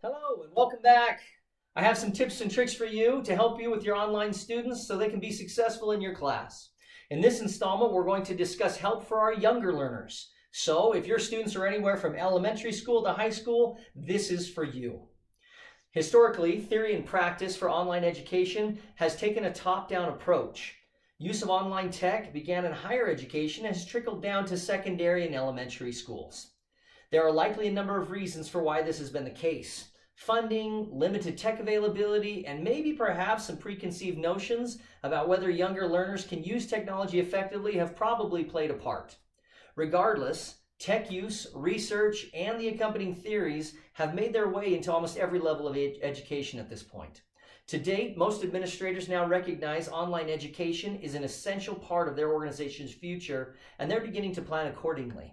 Hello and welcome back. I have some tips and tricks for you to help you with your online students so they can be successful in your class. In this installment, we're going to discuss help for our younger learners. So if your students are anywhere from elementary school to high school, this is for you. Historically, theory and practice for online education has taken a top-down approach. Use of online tech began in higher education and has trickled down to secondary and elementary schools. There are likely a number of reasons for why this has been the case. Funding, limited tech availability, and maybe perhaps some preconceived notions about whether younger learners can use technology effectively have probably played a part. Regardless, tech use, research, and the accompanying theories have made their way into almost every level of education at this point. To date, most administrators now recognize online education is an essential part of their organization's future, and they're beginning to plan accordingly.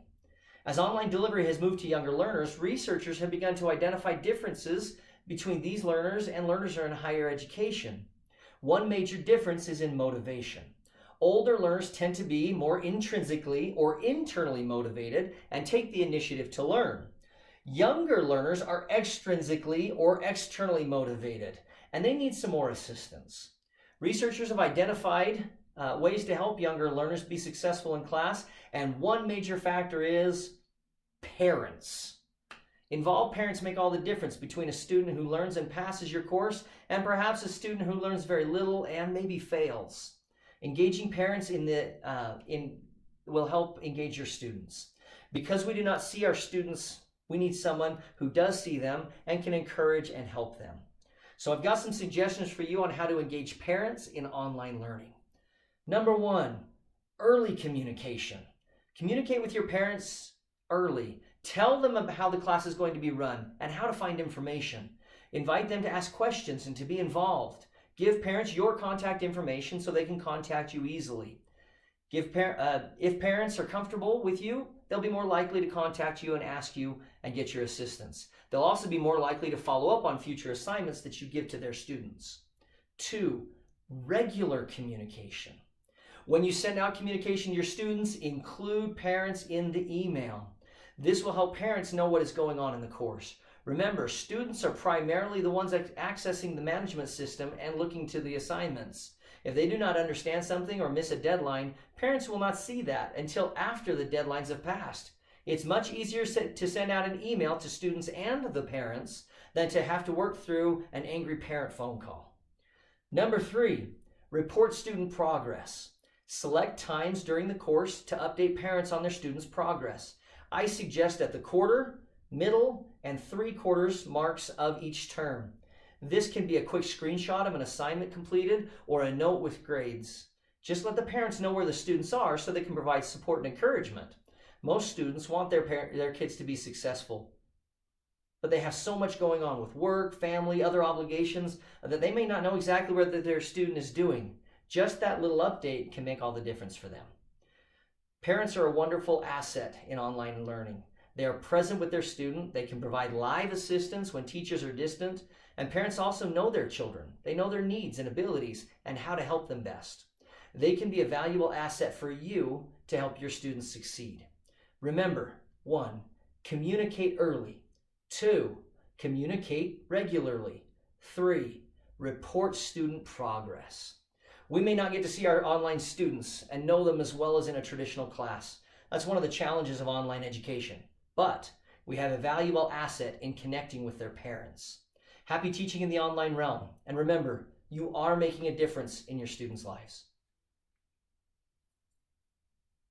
As online delivery has moved to younger learners, researchers have begun to identify differences between these learners and learners who are in higher education. One major difference is in motivation. Older learners tend to be more intrinsically or internally motivated and take the initiative to learn. Younger learners are extrinsically or externally motivated, and they need some more assistance. Researchers have identified ways to help younger learners be successful in class, and one major factor is parents. Involved parents make all the difference between a student who learns and passes your course and perhaps a student who learns very little and maybe fails. Engaging parents will help engage your students. Because we do not see our students, we need someone who does see them and can encourage and help them. So I've got some suggestions for you on how to engage parents in online learning. Number one, early communication. Communicate with your parents early. Tell them about how the class is going to be run and how to find information. Invite them to ask questions and to be involved. Give parents your contact information so they can contact you easily. If parents are comfortable with you, they'll be more likely to contact you and ask you and get your assistance. They'll also be more likely to follow up on future assignments that you give to their students. 2, regular communication. When you send out communication to your students, include parents in the email. This will help parents know what is going on in the course. Remember, students are primarily the ones accessing the management system and looking to the assignments. If they do not understand something or miss a deadline, parents will not see that until after the deadlines have passed. It's much easier to send out an email to students and the parents than to have to work through an angry parent phone call. Number 3, report student progress. Select times during the course to update parents on their students' progress. I suggest at the quarter, middle, and 3/4 marks of each term. This can be a quick screenshot of an assignment completed or a note with grades. Just let the parents know where the students are so they can provide support and encouragement. Most students want their kids to be successful, but they have so much going on with work, family, other obligations that they may not know exactly what their student is doing. Just that little update can make all the difference for them. Parents are a wonderful asset in online learning. They are present with their student. They can provide live assistance when teachers are distant. And parents also know their children. They know their needs and abilities and how to help them best. They can be a valuable asset for you to help your students succeed. Remember, 1, communicate early. 2, communicate regularly. 3, report student progress. We may not get to see our online students and know them as well as in a traditional class. That's one of the challenges of online education. But we have a valuable asset in connecting with their parents. Happy teaching in the online realm. And remember, you are making a difference in your students' lives.